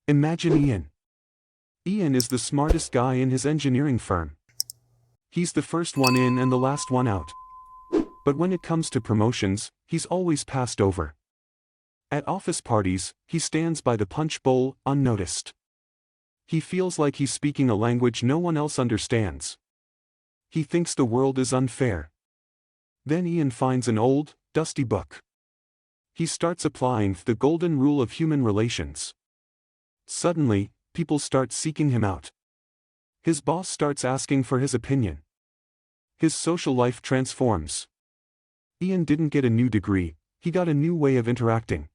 Imagine Ian. Ian is the smartest guy in his engineering firm. He's the first one in and the last one out. But when it comes to promotions, he's always passed over. At office parties, he stands by the punch bowl, unnoticed. He feels like he's speaking a language no one else understands. He thinks the world is unfair. Then Ian finds an old, dusty book. He starts applying the golden rule of human relations. Suddenly, people start seeking him out. His boss starts asking for his opinion. His social life transforms. Ian didn't get a new degree, he got a new way of interacting.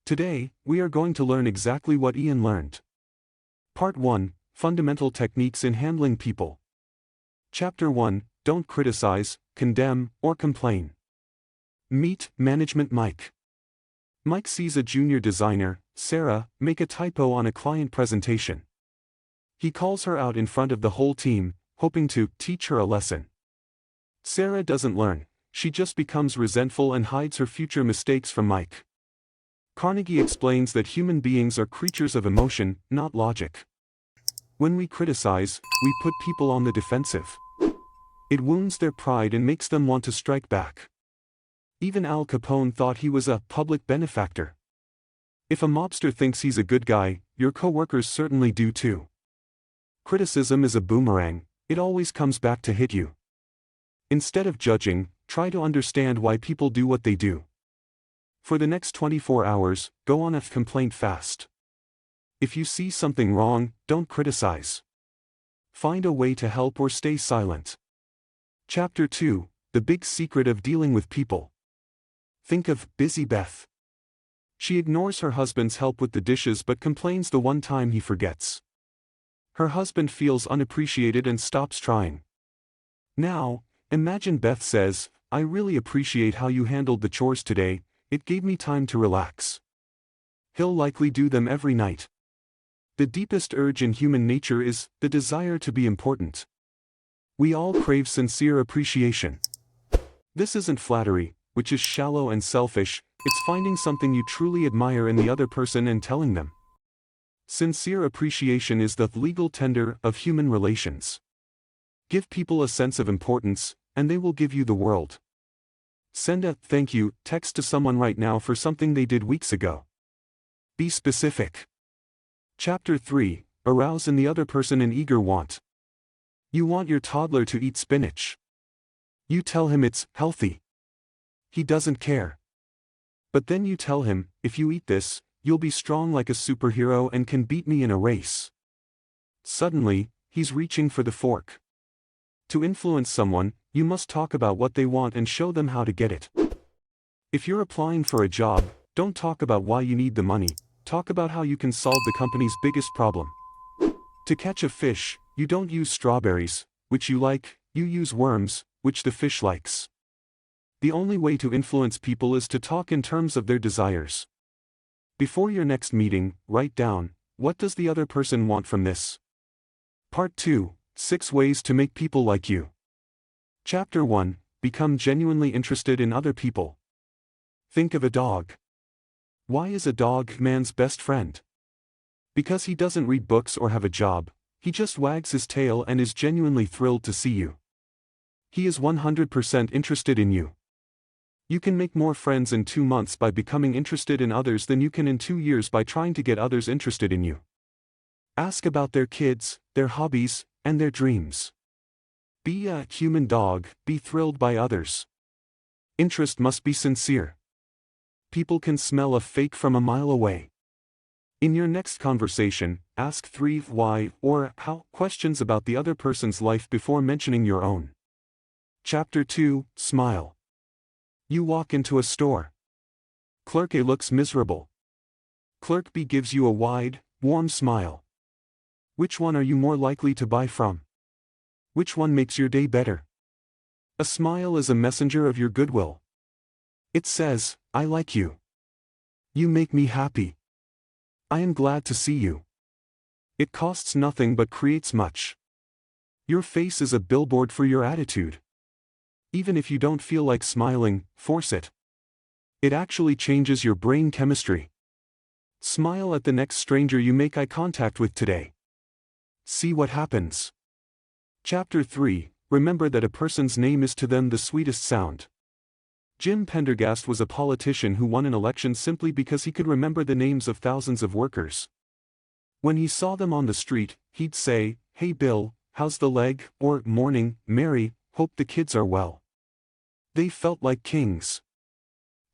Today, we are going to learn exactly what Ian learned. Part 1, Fundamental Techniques in Handling People. Chapter 1, Don't criticize, condemn, or complain. Meet Management Mike. Mike sees a junior designer, Sarah, make a typo on a client presentation. He calls her out in front of the whole team, hoping to teach her a lesson. Sarah doesn't learn, she just becomes resentful and hides her future mistakes from Mike. Carnegie explains that human beings are creatures of emotion, not logic. When we criticize, we put people on the defensive. It wounds their pride and makes them want to strike back. Even Al Capone thought he was a public benefactor. If a mobster thinks he's a good guy, your coworkers certainly do too. Criticism is a boomerang, it always comes back to hit you. Instead of judging, try to understand why people do what they do. For the next 24 hours, go on a complaint fast. If you see something wrong, don't criticize. Find a way to help or stay silent. Chapter 2, The Big Secret of Dealing with People. Think of Busy Beth. She ignores her husband's help with the dishes but complains the one time he forgets. Her husband feels unappreciated and stops trying. Now, imagine Beth says, "I really appreciate how you handled the chores today, it gave me time to relax." He'll likely do them every night. The deepest urge in human nature is the desire to be important. We all crave sincere appreciation. This isn't flattery, which is shallow and selfish, it's finding something you truly admire in the other person and telling them. Sincere appreciation is the legal tender of human relations. Give people a sense of importance, and they will give you the world. Send a "thank you" text to someone right now for something they did weeks ago. Be specific. Chapter 3, Arouse in the other person an eager want. You want your toddler to eat spinach. You tell him it's healthy. He doesn't care. But then you tell him, "If you eat this, you'll be strong like a superhero and can beat me in a race." Suddenly, he's reaching for the fork. To influence someone, you must talk about what they want and show them how to get it. If you're applying for a job, don't talk about why you need the money, talk about how you can solve the company's biggest problem. To catch a fish, you don't use strawberries, which you like, you use worms, which the fish likes. The only way to influence people is to talk in terms of their desires. Before your next meeting, write down, what does the other person want from this? Part 2, 6 Ways to Make People Like You. Chapter 1, Become genuinely interested in other people. Think of a dog. Why is a dog man's best friend? Because he doesn't read books or have a job, he just wags his tail and is genuinely thrilled to see you. He is 100% interested in you. You can make more friends in 2 months by becoming interested in others than you can in 2 years by trying to get others interested in you. Ask about their kids, their hobbies, and their dreams. Be a human dog, be thrilled by others. Interest must be sincere. People can smell a fake from a mile away. In your next conversation, ask 3 why or how questions about the other person's life before mentioning your own. Chapter 2, Smile. You walk into a store. Clerk A looks miserable. Clerk B gives you a wide, warm smile. Which one are you more likely to buy from? Which one makes your day better? A smile is a messenger of your goodwill. It says, "I like you. You make me happy. I am glad to see you." It costs nothing but creates much. Your face is a billboard for your attitude. Even if you don't feel like smiling, force it. It actually changes your brain chemistry. Smile at the next stranger you make eye contact with today. See what happens. Chapter 3. Remember that a person's name is to them the sweetest sound. Jim Pendergast was a politician who won an election simply because he could remember the names of thousands of workers. When he saw them on the street, he'd say, "Hey Bill, how's the leg?" or "Morning, Mary, hope the kids are well." They felt like kings.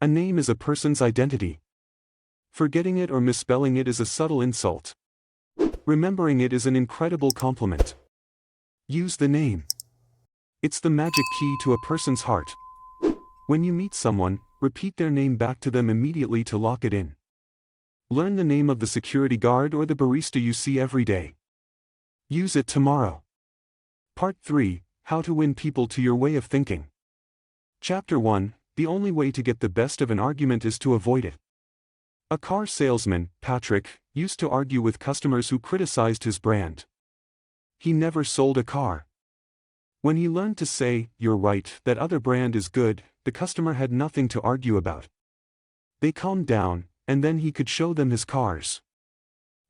A name is a person's identity. Forgetting it or misspelling it is a subtle insult. Remembering it is an incredible compliment. Use the name. It's the magic key to a person's heart. When you meet someone, repeat their name back to them immediately to lock it in. Learn the name of the security guard or the barista you see every day. Use it tomorrow. Part 3. How to win people to your way of thinking. Chapter 1. The only way to get the best of an argument is to avoid it. A car salesman, Patrick, used to argue with customers who criticized his brand. He never sold a car. When he learned to say, "You're right, that other brand is good," the customer had nothing to argue about. They calmed down, and then he could show them his cars.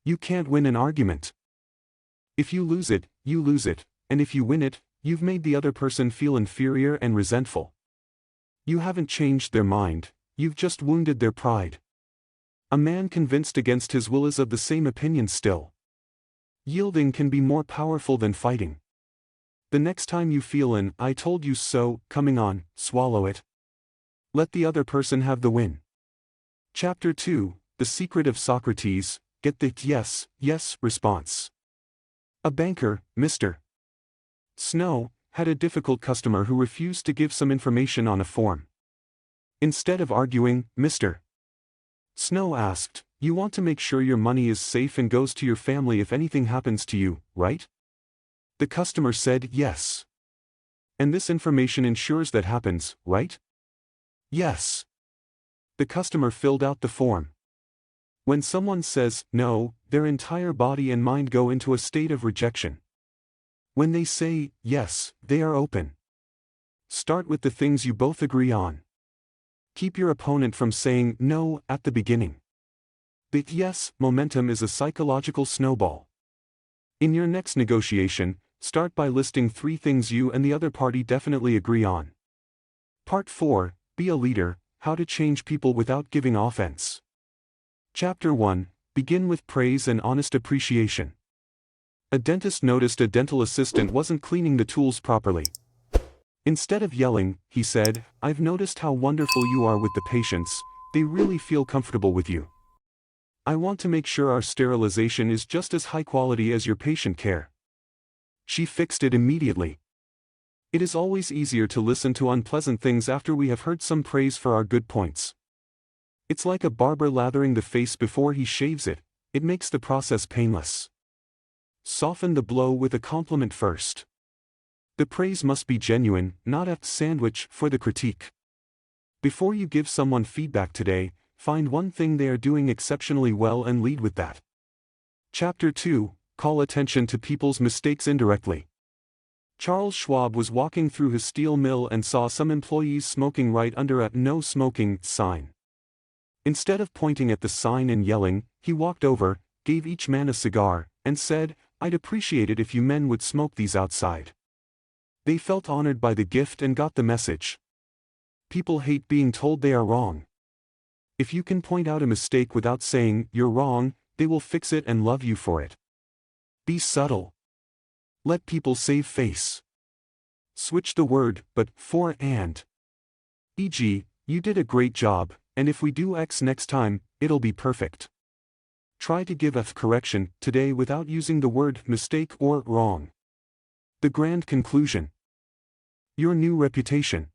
You can't win an argument. If you lose it, you lose it, and if you win it, you've made the other person feel inferior and resentful. You haven't changed their mind, you've just wounded their pride. A man convinced against his will is of the same opinion still. Yielding can be more powerful than fighting. The next time you feel an "I told you so" coming on, swallow it. Let the other person have the win. Chapter 2. The secret of Socrates. Get the yes, yes response. A banker, Mr. Snow, had a difficult customer who refused to give some information on a form. Instead of arguing, Mr. Snow asked, "You want to make sure your money is safe and goes to your family if anything happens to you, right?" The customer said, "Yes." "And this information ensures that happens, right?" "Yes." The customer filled out the form. When someone says no, their entire body and mind go into a state of rejection. When they say yes, they are open. Start with the things you both agree on. Keep your opponent from saying no at the beginning. The yes momentum is a psychological snowball. In your next negotiation, start by listing 3 things you and the other party definitely agree on. Part 4. Be a leader, how to change people without giving offense. Chapter 1. Begin with praise and honest appreciation. A dentist noticed a dental assistant wasn't cleaning the tools properly. Instead of yelling, he said, "I've noticed how wonderful you are with the patients, they really feel comfortable with you. I want to make sure our sterilization is just as high quality as your patient care." She fixed it immediately. It is always easier to listen to unpleasant things after we have heard some praise for our good points. It's like a barber lathering the face before he shaves it, it makes the process painless. Soften the blow with a compliment first. The praise must be genuine, not a sandwich for the critique. Before you give someone feedback today, find one thing they are doing exceptionally well and lead with that. Chapter 2. Call attention to people's mistakes indirectly. Charles Schwab was walking through his steel mill and saw some employees smoking right under a "no smoking" sign. Instead of pointing at the sign and yelling, he walked over, gave each man a cigar, and said, "I'd appreciate it if you men would smoke these outside." They felt honored by the gift and got the message. People hate being told they are wrong. If you can point out a mistake without saying, "You're wrong," they will fix it and love you for it. Be subtle. Let people save face. Switch the word, but for and. E.g., "You did a great job, and if we do X next time, it'll be perfect." Try to give a correction today without using the word mistake or wrong. The grand conclusion. Your new reputation.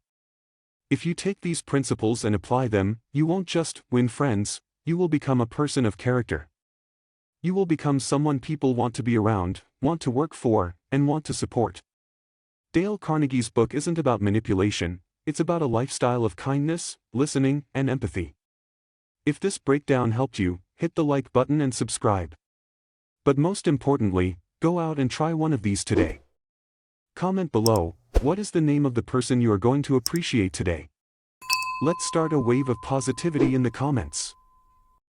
If you take these principles and apply them, you won't just win friends, you will become a person of character. You will become someone people want to be around, want to work for, and want to support. Dale Carnegie's book isn't about manipulation, it's about a lifestyle of kindness, listening, and empathy. If this breakdown helped you, hit the like button and subscribe. But most importantly, go out and try one of these today. Comment below, what is the name of the person you are going to appreciate today? Let's start a wave of positivity in the comments.